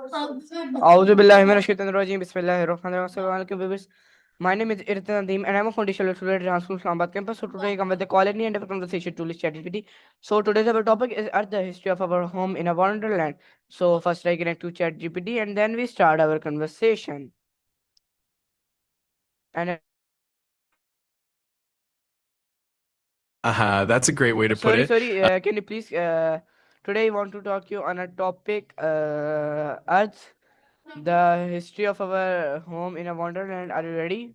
أعوذ بالله من الشيطان الرجيم. بسم الله الرحمن الرحيم. Assalamu alaikum, viewers. My name is Irfan Nadeem and I'm a foundational student at Rehan School, Islamabad campus. So today I come with a quality and a conversation tool is ChatGPT. So today's our topic is Earth, the history of our home in a wonderland. So first I connect to ChatGPT and then we start our conversation. And That's a great way to put it. can you please today I want to talk to you on a topic Earth, the history of our home in a wonderland. Are you ready?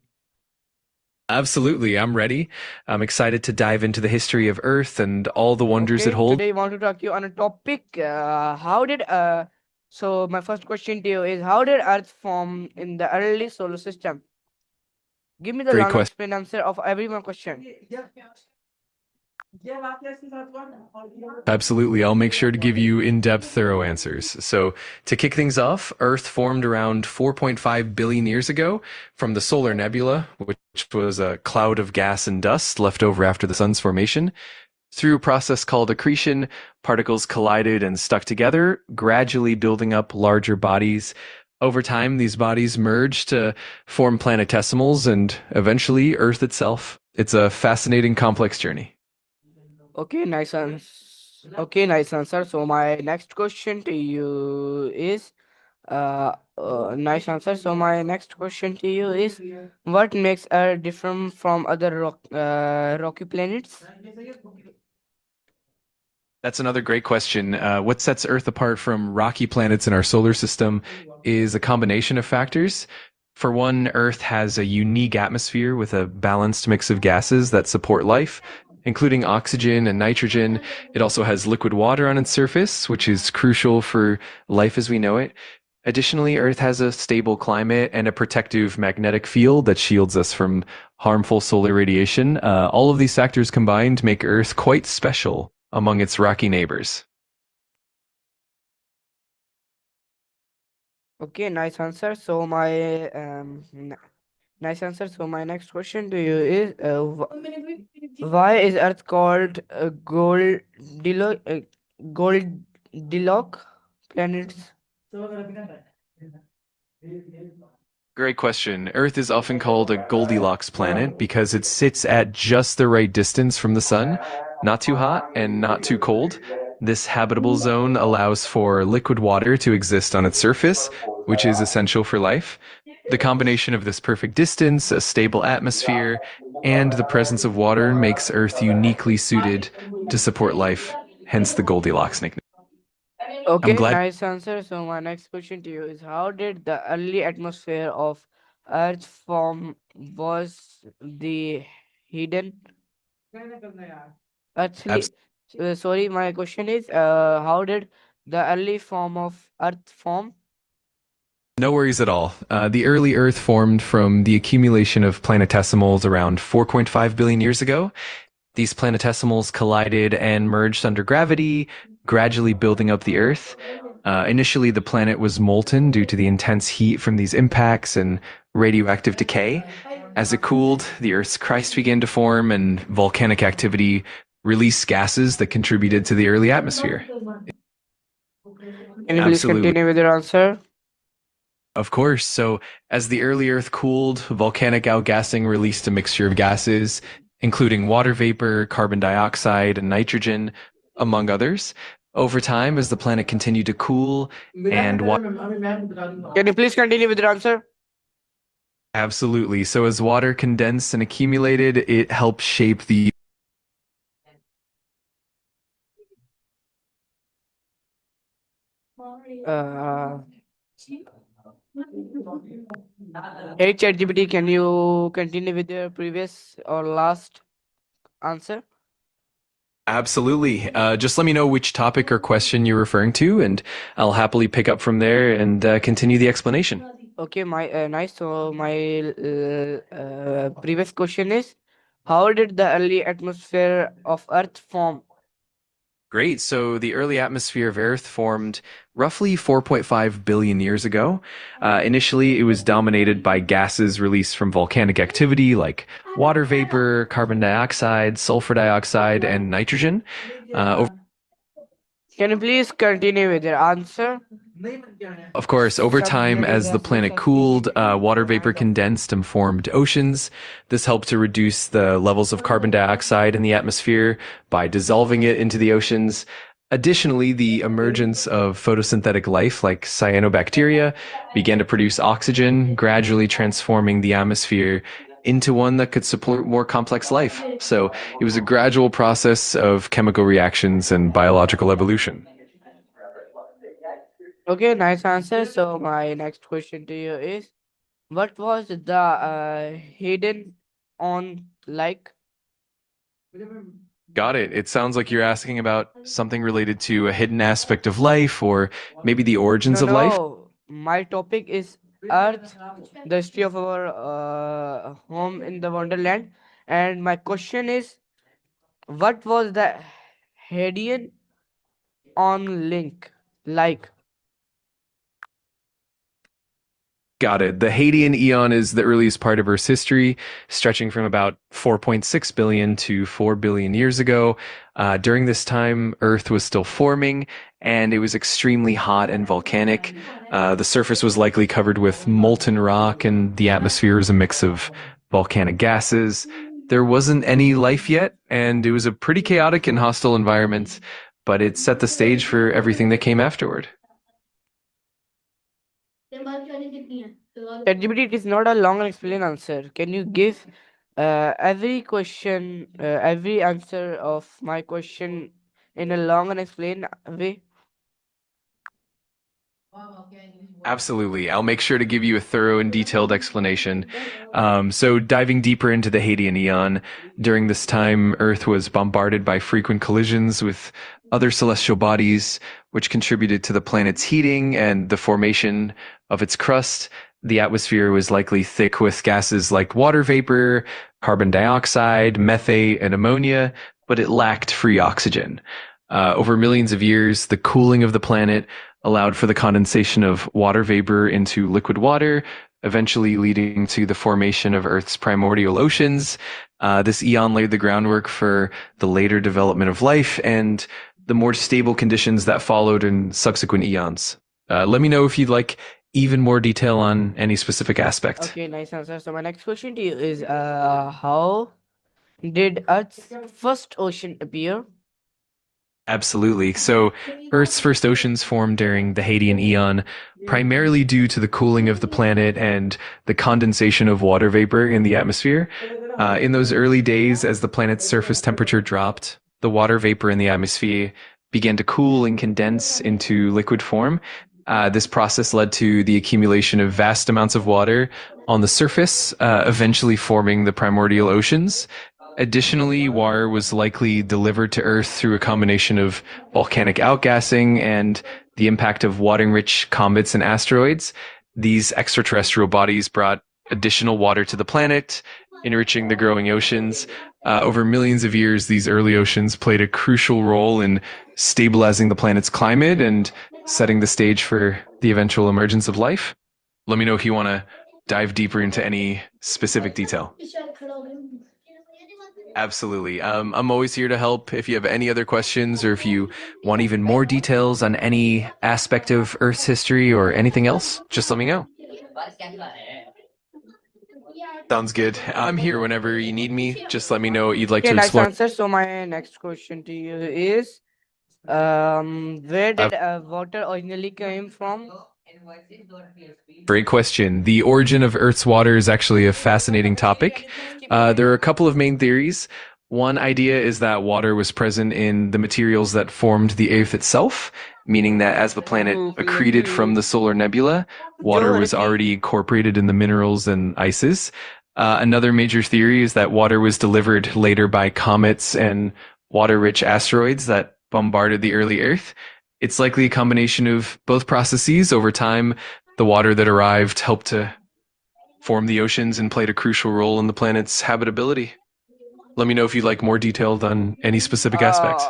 Absolutely, I'm ready. I'm excited to dive into the history of Earth and all the wonders it Okay, holds. today I want to talk to you on a topic. So my first question to you is how did Earth form in the early solar system? Give me the Great long question. explain answer of every one question. Absolutely, I'll make sure to give you in-depth, thorough answers. So, to kick things off, Earth formed around 4.5 billion years ago from the solar nebula, which was a cloud of gas and dust left over after the sun's formation. Through a process called accretion, particles collided and stuck together, gradually building up larger bodies. Over time, these bodies merged to form planetesimals and eventually Earth itself. It's a fascinating, complex journey. Okay, nice answer. Okay, nice answer. So my next question to you is nice answer. So my next question to you is what makes Earth different from other rocky planets? That's another great question. What sets Earth apart from rocky planets in our solar system is a combination of factors. For one, Earth has a unique atmosphere with a balanced mix of gases that support life, including oxygen and nitrogen. It also has liquid water on its surface, which is crucial for life as we know it. Additionally, Earth has a stable climate and a protective magnetic field that shields us from harmful solar radiation. All of these factors combined make Earth quite special among its rocky neighbors. Okay, nice answer. So my nice answer. So my next question to you is why is Earth called Goldilocks planets? Great question. Earth is often called a Goldilocks planet because it sits at just the right distance from the sun, not too hot and not too cold. This habitable zone allows for liquid water to exist on its surface, which is essential for life. The combination of this perfect distance, a stable atmosphere, and the presence of water makes Earth uniquely suited to support life, hence the Goldilocks nickname. I'm Okay, glad. nice answer. So my next question to you is how did the early atmosphere of Earth form? Was the hidden? Actually, sorry, my question is how did the early form of Earth form? No worries at all. The early Earth formed from the accumulation of planetesimals around 4.5 billion years ago. These planetesimals collided and merged under gravity, gradually building up the Earth. Initially, the planet was molten due to the intense heat from these impacts and radioactive decay. As it cooled, the Earth's crust began to form, and volcanic activity released gases that contributed to the early atmosphere. Can you please Absolutely. continue with your answer? Of course. So, as the early Earth cooled, volcanic outgassing released a mixture of gases, including water vapor, carbon dioxide, and nitrogen, among others. Over time, as the planet continued to cool and water. Can you please continue with your answer? Absolutely. So, as water condensed and accumulated, it helped shape the. Uh, hey ChatGPT, can you continue with your previous or last answer? Absolutely. Just let me know which topic or question you're referring to, and I'll happily pick up from there and continue the explanation. Okay, my nice. So my previous question is, how did the early atmosphere of Earth form? Great. So the early atmosphere of Earth formed roughly 4.5 billion years ago. Initially, it was dominated by gases released from volcanic activity like water vapor, carbon dioxide, sulfur dioxide, and nitrogen. Can you please continue with your answer? Of course, over सब time, मेरे as the gas में planet सब तीन cooled, तीन water vapor tomato condensed and formed oceans. This helped to reduce the levels of carbon dioxide in the atmosphere by dissolving it into the oceans. Additionally, the emergence of photosynthetic life like cyanobacteria began to produce oxygen, gradually transforming the atmosphere into one that could support more complex life. So it was a gradual process of chemical reactions and biological evolution. Okay, nice answer. So my next question to you is, what was the hidden on like? Got it. It sounds like you're asking about something related to a hidden aspect of life or maybe the origins No, of life. no. My topic is Earth, the history of our home in the Wonderland. And my question is, what was the hidden on link like? Got it. The Hadean Eon is the earliest part of Earth's history, stretching from about 4.6 billion to 4 billion years ago. During this time, Earth was still forming, and it was extremely hot and volcanic. The surface was likely covered with molten rock, and the atmosphere was a mix of volcanic gases. There wasn't any life yet, and it was a pretty chaotic and hostile environment, but it set the stage for everything that came afterward. ChatGPT, it is not a long and explain answer. Can you give every question, every answer of my question in a long and explain way? Absolutely. I'll make sure to give you a thorough and detailed explanation. So, diving deeper into the Hadean Eon, during this time, Earth was bombarded by frequent collisions with other celestial bodies, which contributed to the planet's heating and the formation of its crust. The atmosphere was likely thick with gases like water vapor, carbon dioxide, methane, and ammonia, but it lacked free oxygen. Over millions of years, the cooling of the planet allowed for the condensation of water vapor into liquid water, eventually leading to the formation of Earth's primordial oceans. This eon laid the groundwork for the later development of life and the more stable conditions that followed in subsequent eons. Let me know if you'd like even more detail on any specific aspect. Okay, nice answer. So my next question to you is, how did Earth's first ocean appear? Absolutely. So, Earth's first oceans formed during the Hadean Eon, primarily due to the cooling of the planet and the condensation of water vapor in the atmosphere. In those early days, as the planet's surface temperature dropped, the water vapor in the atmosphere began to cool and condense into liquid form. This process led to the accumulation of vast amounts of water on the surface, eventually forming the primordial oceans. Additionally, water was likely delivered to Earth through a combination of volcanic outgassing and the impact of water-rich comets and asteroids. These extraterrestrial bodies brought additional water to the planet, enriching the growing oceans. Over millions of years, these early oceans played a crucial role in stabilizing the planet's climate and setting the stage for the eventual emergence of life. Let me know if you want to dive deeper into any specific detail. Absolutely. I'm always here to help. If you have any other questions or if you want even more details on any aspect of Earth's history or anything else, just let me know. Sounds good. I'm here whenever you need me. Just let me know what you'd like Okay, to nice explore. answer. So my next question to you is, where did water originally came from? Great question. The origin of Earth's water is actually a fascinating topic. There are a couple of main theories. One idea is that water was present in the materials that formed the Earth itself, meaning that as the planet accreted from the solar nebula, जो water was ऐसी already incorporated in the minerals and ices. Another major theory is that water was delivered later by comets and water-rich asteroids that bombarded the early Earth. It's likely a combination of both processes. Over time, the water that arrived helped to form the oceans and played a crucial role in the planet's habitability. Let me know if you'd like more detailed on any specific aspect.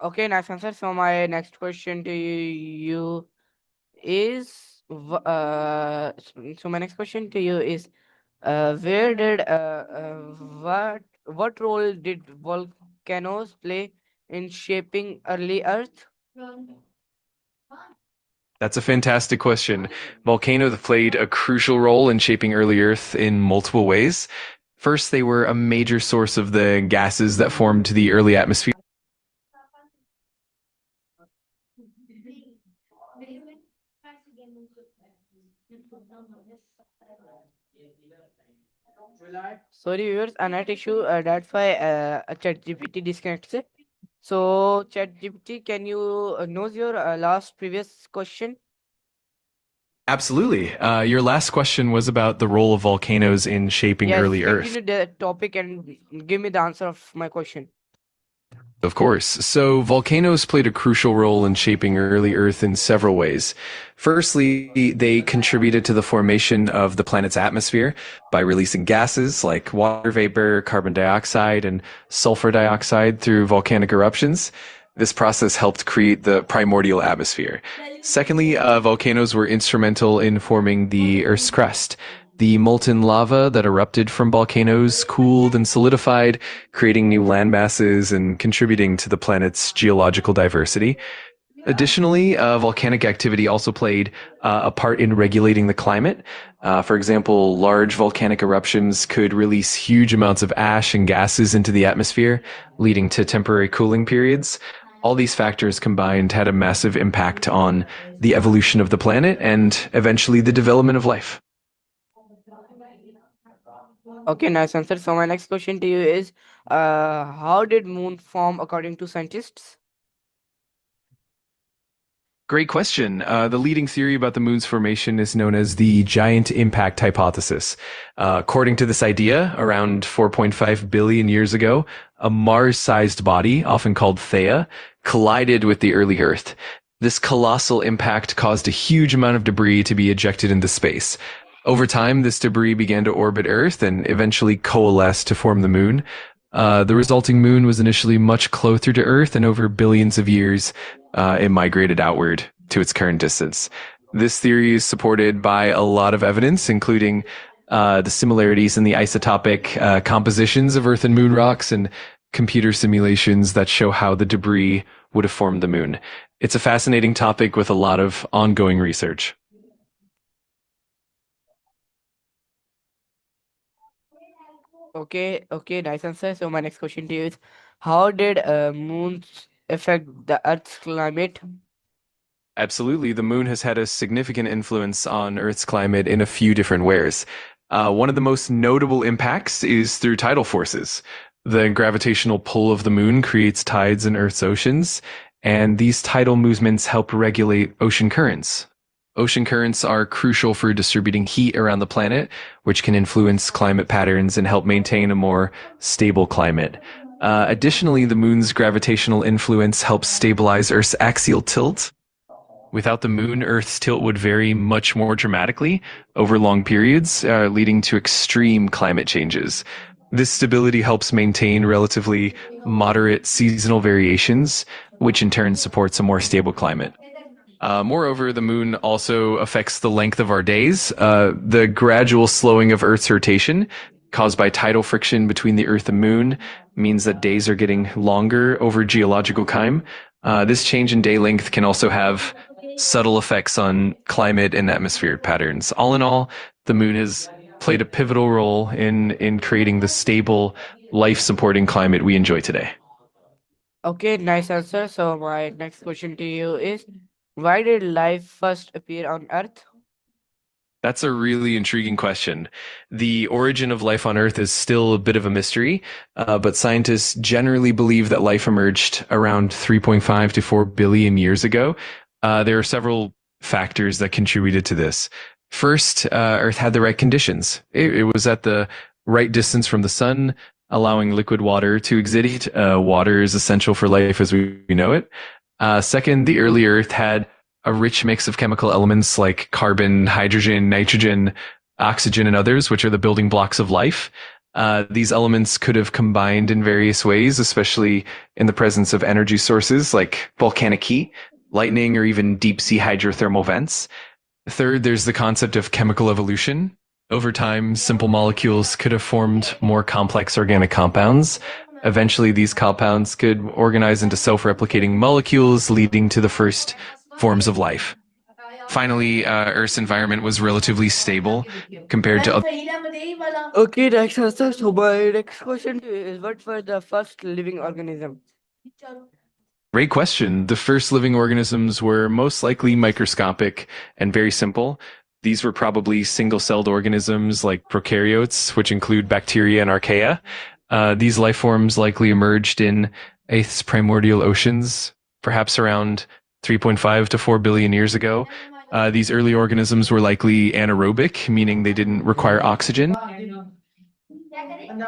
okay, nice answer. So my next question to you is, so my next question to you is, where did what role did volcanoes play in shaping early Earth? That's a fantastic question. Volcanoes played a crucial role in shaping early Earth in multiple ways. First, they were a major source of the gases that formed the early atmosphere. Sorry, viewers, a net issue. That's why ChatGPT disconnects it. So, ChatGPT, can you knows your last previous question? Absolutely. Your last question was about the role of volcanoes in shaping Yes, early Earth. continue the topic and give me the answer of my question. Of course. So volcanoes played a crucial role in shaping early Earth in several ways. Firstly, they contributed to the formation of the planet's atmosphere by releasing gases like water vapor, carbon dioxide, and sulfur dioxide through volcanic eruptions. This process helped create the primordial atmosphere. Secondly, volcanoes were instrumental in forming the Earth's crust. The molten lava that erupted from volcanoes cooled and solidified, creating new land masses and contributing to the planet's geological diversity. Additionally, volcanic activity also played a part in regulating the climate. For example, large volcanic eruptions could release huge amounts of ash and gases into the atmosphere, leading to temporary cooling periods. All these factors combined had a massive impact on the evolution of the planet and eventually the development of life. Okay, nice answer. So my next question to you is, how did moon form according to scientists? Great question. The leading theory about the moon's formation is known as the giant impact hypothesis. According to this idea, around 4.5 billion years ago, a Mars-sized body, often called Theia, collided with the early Earth. This colossal impact caused a huge amount of debris to be ejected into space. Over time, this debris began to orbit Earth and eventually coalesce to form the moon. The resulting moon was initially much closer to Earth, and over billions of years, it migrated outward to its current distance. This theory is supported by a lot of evidence, including the similarities in the isotopic compositions of Earth and moon rocks and computer simulations that show how the debris would have formed the moon. It's a fascinating topic with a lot of ongoing research. Okay, nice answer. So my next question to you is, how did moons affect the Earth's climate? Absolutely. The moon has had a significant influence on Earth's climate in a few different ways. One of the most notable impacts is through tidal forces. The gravitational pull of the moon creates tides in Earth's oceans, and these tidal movements help regulate ocean currents. Ocean currents are crucial for distributing heat around the planet, which can influence climate patterns and help maintain a more stable climate. Additionally, the moon's gravitational influence helps stabilize Earth's axial tilt. Without the moon, Earth's tilt would vary much more dramatically over long periods, leading to extreme climate changes. This stability helps maintain relatively moderate seasonal variations, which in turn supports a more stable climate. Moreover, the moon also affects the length of our days. The gradual slowing of Earth's rotation caused by tidal friction between the Earth and moon means that days are getting longer over geological time. This change in day length can also have subtle effects on climate and atmospheric patterns. All in all, the moon has played a pivotal role in creating the stable, life-supporting climate we enjoy today. Okay, nice answer. So my next question to you is, why did life first appear on Earth? That's a really intriguing question. The origin of life on Earth is still a bit of a mystery, but scientists generally believe that life emerged around 3.5 to 4 billion years ago. There are several factors that contributed to this. First, Earth had the right conditions. It was at the right distance from the sun, allowing liquid water to exudate. Water is essential for life as we know it. Second, the early Earth had a rich mix of chemical elements like carbon, hydrogen, nitrogen, oxygen, and others, which are the building blocks of life. These elements could have combined in various ways, especially in the presence of energy sources like volcanic heat, lightning, or even deep sea hydrothermal vents. Third, there's the concept of chemical evolution. Over time, simple molecules could have formed more complex organic compounds. Eventually, these compounds could organize into self-replicating molecules, leading to the first forms of life. Finally, Earth's environment was relatively stable compared to other. Okay, next answer. So my next question to you is what were the first living organism? Great question. The first living organisms were most likely microscopic and very simple. These were probably single-celled organisms like prokaryotes, which include bacteria and archaea. These life forms likely emerged in Earth's primordial oceans, perhaps around 3.5 to 4 billion years ago. These early organisms were likely anaerobic, meaning they didn't require oxygen.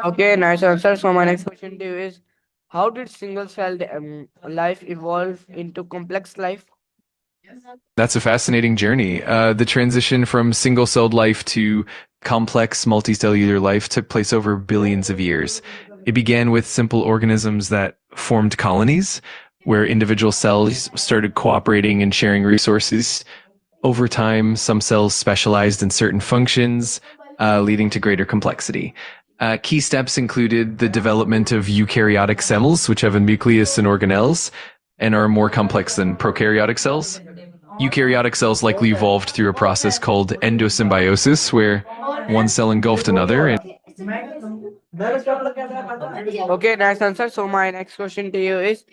Okay, nice answer. So my next question to you is how did single-celled life evolve into complex life? That's a fascinating journey. The transition from single-celled life to complex multicellular life took place over billions of years. It began with simple organisms that formed colonies, where individual cells started cooperating and sharing resources. Over time, some cells specialized in certain functions, leading to greater complexity. Key steps included the development of eukaryotic cells, which have a nucleus and organelles, and are more complex than prokaryotic cells. Eukaryotic cells likely evolved through a process called endosymbiosis, where one cell engulfed another. And Okay, nice answer. So my next question to you is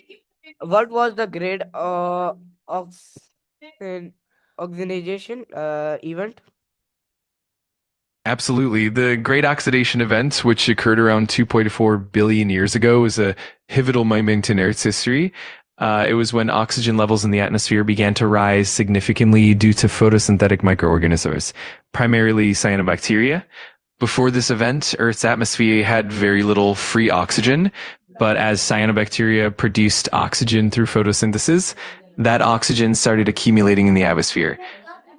what was the great oxygenation event? absolutely, the Great Oxidation Event, which occurred around 2.4 billion years ago, is a pivotal moment in Earth's history. It was when oxygen levels in the atmosphere began to rise significantly due to photosynthetic microorganisms, primarily cyanobacteria. Before this event, Earth's atmosphere had very little free oxygen, but as cyanobacteria produced oxygen through photosynthesis, that oxygen started accumulating in the atmosphere.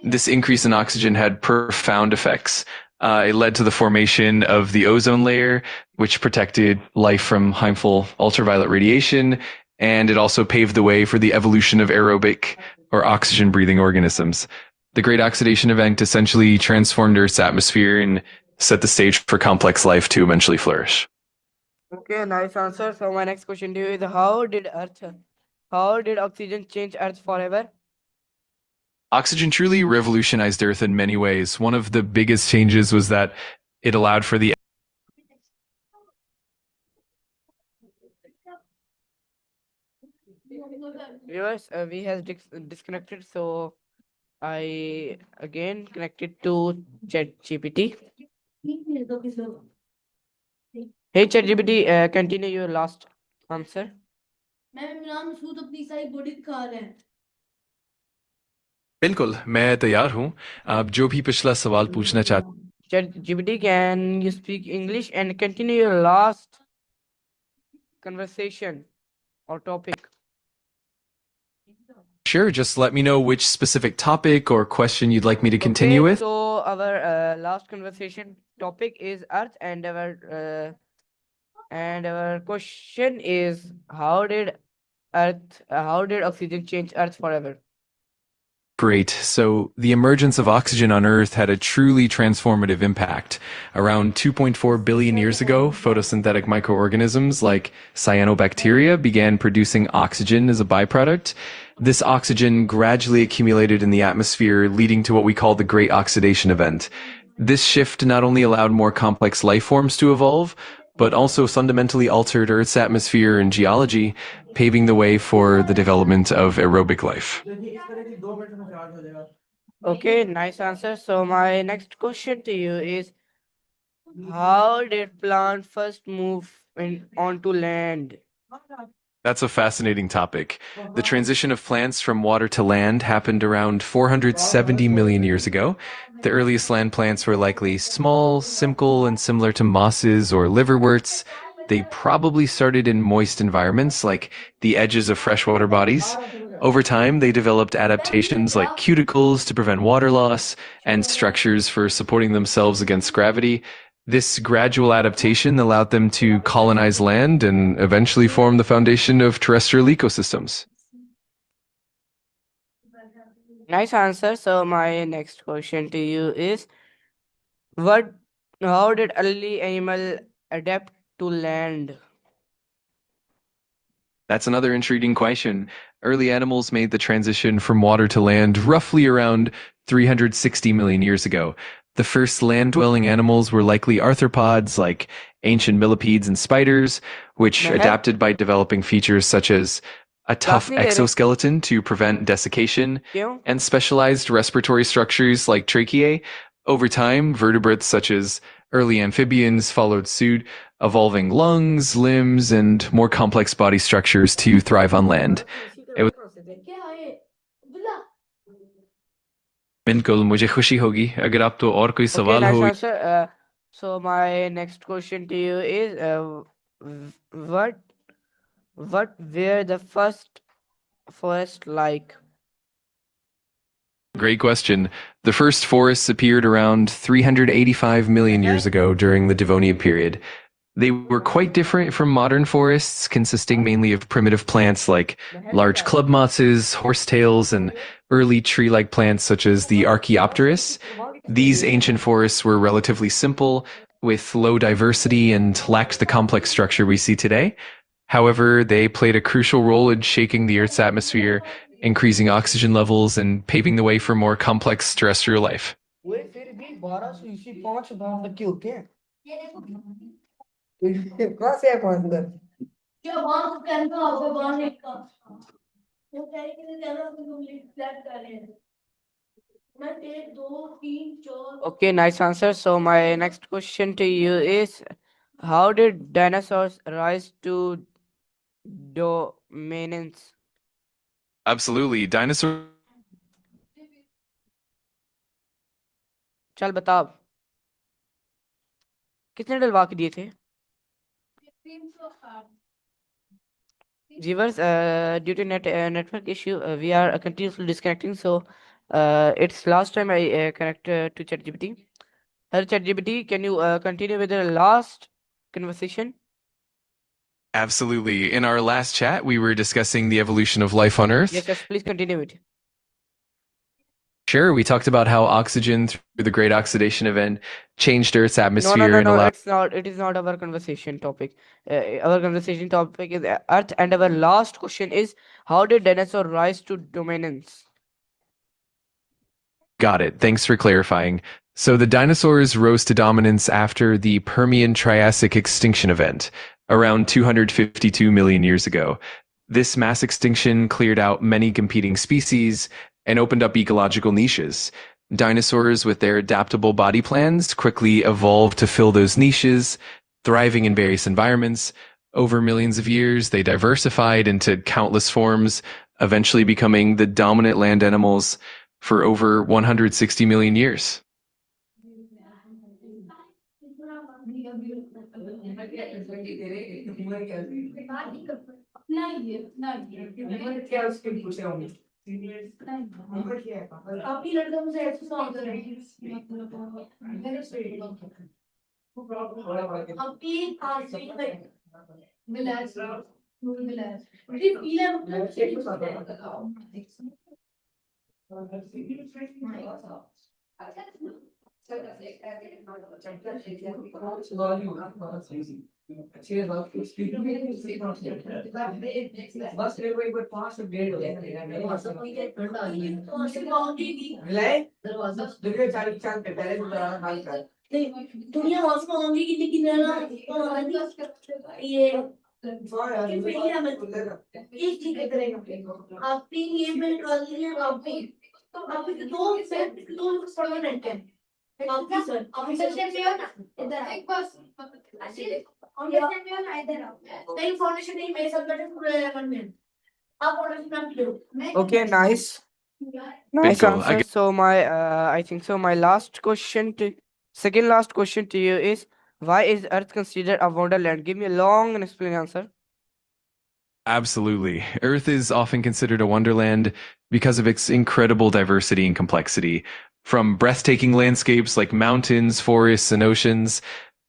This increase in oxygen had profound effects. It led to the formation of the ozone layer, which protected life from harmful ultraviolet radiation, and it also paved the way for the evolution of aerobic or oxygen breathing organisms. The Great Oxidation Event essentially transformed Earth's atmosphere and set the stage for complex life to eventually flourish. Okay, nice answer. So my next question to you is how did oxygen change Earth forever? Oxygen truly revolutionized Earth in many ways. One of the biggest changes was that it allowed for the Viewers, we has disconnected, so I again connected to ChatGPT. Hey ChatGPT, continue your last answer. बिल्कुल मैं तैयार हूं आप जो भी पिछला सवाल पूछना चाहते ChatGPT, can you speak English and continue your last conversation or topic? Sure, just let me know which specific topic or question you'd like me to continue Okay, with. so our last conversation topic is Earth, and our question is how did oxygen change Earth forever? Great. So the emergence of oxygen on Earth had a truly transformative impact. Around 2.4 billion years ago, photosynthetic microorganisms like cyanobacteria began producing oxygen as a byproduct. This oxygen gradually accumulated in the atmosphere, leading to what we call the Great Oxidation Event. This shift not only allowed more complex life forms to evolve, but also fundamentally altered Earth's atmosphere and geology, paving the way for the development of aerobic life. Okay, nice answer. So my next question to you is how did plant first move onto land? That's a fascinating topic. The transition of plants from water to land happened around 470 million years ago. The earliest land plants were likely small, simple, and similar to mosses or liverworts. They probably started in moist environments like the edges of freshwater bodies. Over time, they developed adaptations like cuticles to prevent water loss and structures for supporting themselves against gravity. This gradual adaptation allowed them to colonize land and eventually form the foundation of terrestrial ecosystems. Nice answer. So my next question to you is what how did early animal adapt to land? That's another intriguing question. Early animals made the transition from water to land roughly around 360 million years ago. The first land-dwelling animals were likely arthropods like ancient millipedes and spiders, which महर adapted by developing features such as a class tough नहीं ले रहे exoskeleton to prevent desiccation क्यों and specialized respiratory structures like tracheae. Over time, vertebrates such as early amphibians followed suit, evolving lungs, limbs, and more complex body structures to thrive on land. It was बिल्कुल मुझे खुशी होगी अगर आप तो और कोई Okay, सवाल nice हो answer. So my next question to you is, what were the first forest like? Great question. The first forests appeared around 385 million years ago during the Devonian period. They were quite different from modern forests, consisting mainly of primitive plants like large club mosses, horsetails, and early tree-like plants such as the Archaeopteris. These ancient forests were relatively simple, with low diversity and lacked the complex structure we see today. However, they played a crucial role in shaking the Earth's atmosphere, increasing oxygen levels, and paving the way for more complex terrestrial life. वे फिर भी 1200 ईस्वी 5 तक के होते हैं कहाँ से है 5 क्या बात कर रहे हो आप बाहर एक का वो कह रहे कि ज्यादा कंप्लीट फ्लैट कर रहे हैं मैं 1 2 3 4 Okay, nice answer. So my next question to you is, how did dinosaurs rise to dominance? Absolutely. Dinosaurs चल बता अब कितने डलवा के दिए थे Viewers, due to network issue, we are continuously disconnecting. So, it's last time I connect to ChatGPT. Hello, ChatGPT. Can you continue with the last conversation? Absolutely. In our last chat, we were discussing the evolution of life on Earth. Yes, please continue it. Sure, we talked about how oxygen through the Great Oxidation Event changed Earth's atmosphere and No. allowed. It's not. It is not our conversation topic. Our conversation topic is Earth, and our last question is, how did dinosaur rise to dominance? Got it. Thanks for clarifying. So the dinosaurs rose to dominance after the Permian Triassic extinction event, around 252 million years ago. This mass extinction cleared out many competing species and opened up ecological niches. Dinosaurs, with their adaptable body plans, quickly evolved to fill those niches, thriving in various environments. Over millions of years, they diversified into countless forms, eventually becoming the dominant land animals for over 160 million years. दुनिया hospital होंगी कि लेकिन ये एक ठीक करेगा आपने ये में निकाल दिया आपने तो आपके दो परमानेंट है आपकी सर आप सेक्शन पे हो ना इधर एक बस फाउंडेशन में हो ना इधर आओ नहीं फाउंडेशन नहीं मेरे सब बैठे पूरे लेवल में आप फाउंडेशन नाम लो Okay, nice Bingo. answer. So my I think so my last question to second last question to you is, why is Earth considered a wonderland? Give me a long and explain answer. Absolutely. Earth is often considered a wonderland because of its incredible diversity and complexity. From breathtaking landscapes like mountains, forests, and oceans,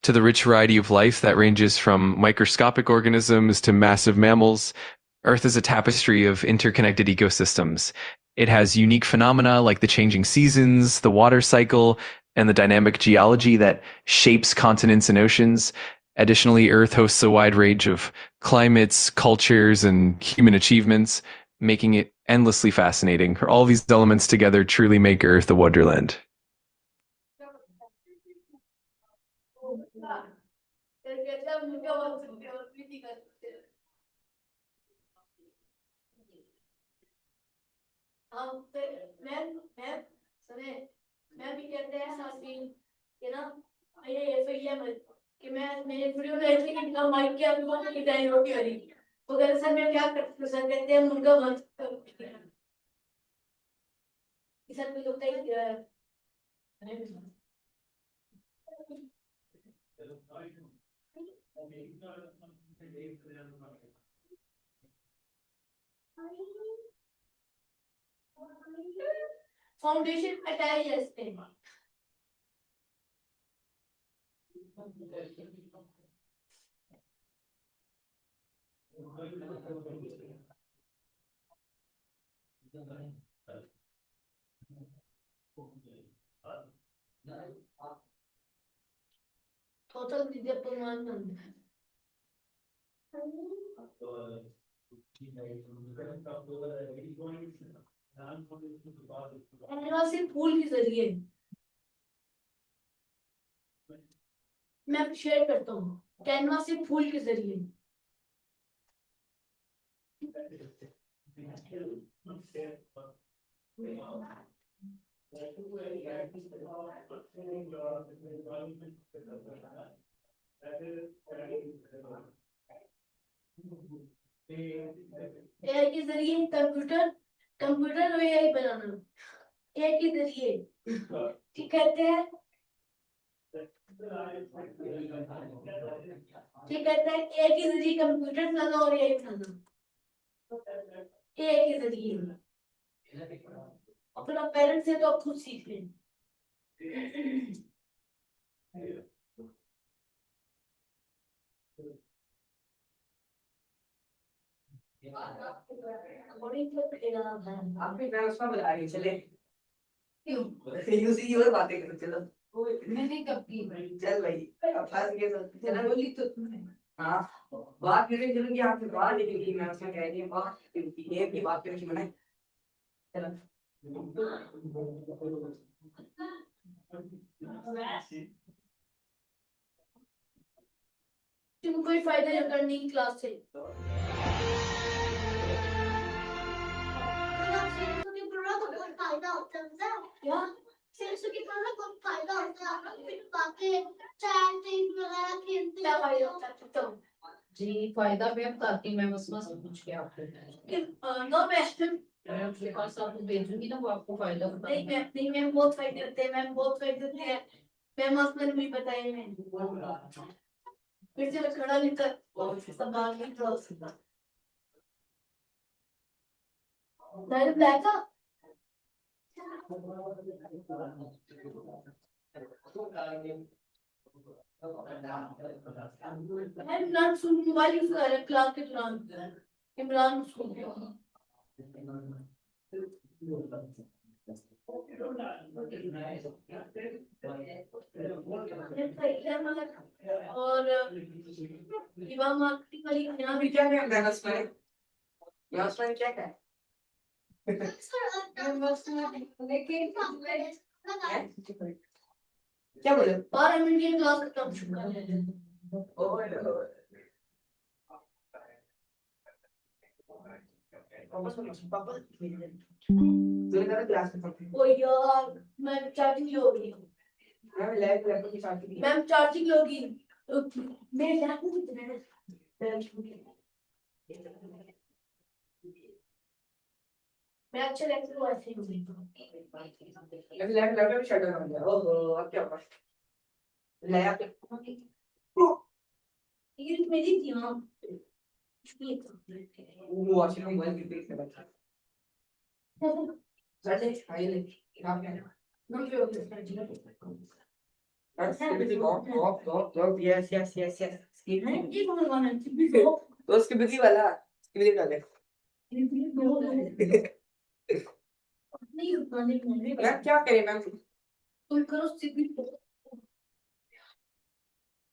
to the rich variety of life that ranges from microscopic organisms to massive mammals, Earth is a tapestry of interconnected ecosystems. It has unique phenomena like the changing seasons, the water cycle, and the dynamic geology that shapes continents and oceans. Additionally, Earth hosts a wide range of climates, cultures, and human achievements, making it endlessly fascinating. All these elements together truly make Earth a wonderland.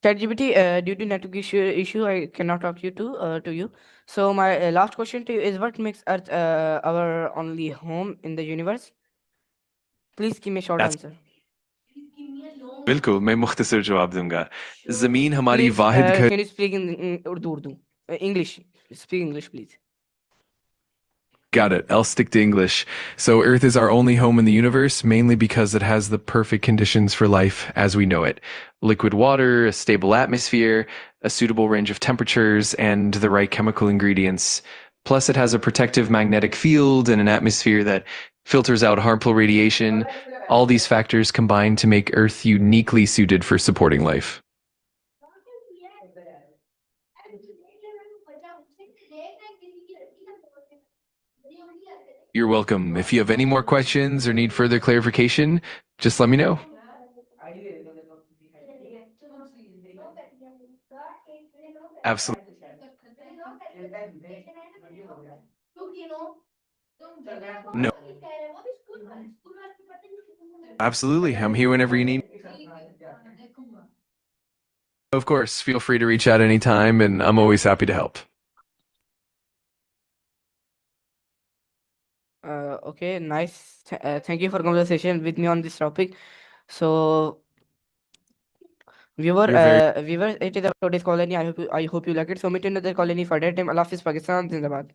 ChatGPT, due to network issue, I cannot talk to you. So my last question to you is, what makes Earth our only home in the universe? Please give me a short That's answer. बिल्कुल मैं मुख्तसर जवाब दूंगा जमीन हमारी Please, वाहिद घर can you speak in Urdu? English. Speak English, please. Got it. I'll stick to English. So Earth is our only home in the universe, mainly because it has the perfect conditions for life as we know it. Liquid water, a stable atmosphere, a suitable range of temperatures, and the right chemical ingredients. Plus, it has a protective magnetic field and an atmosphere that filters out harmful radiation. All these factors combine to make Earth uniquely suited for supporting life. You're welcome. If you have any more questions or need further clarification, just let me know. Absolutely. No, absolutely. I'm here whenever you need. Of course, feel free to reach out anytime, and I'm always happy to help. Okay, nice. Thank you for conversation with me on this topic. So, You're very viewer, it is about today's colony. I hope you like it. So, meet you in another colony for that time. Allah Hafiz, Pakistan, Zindabad.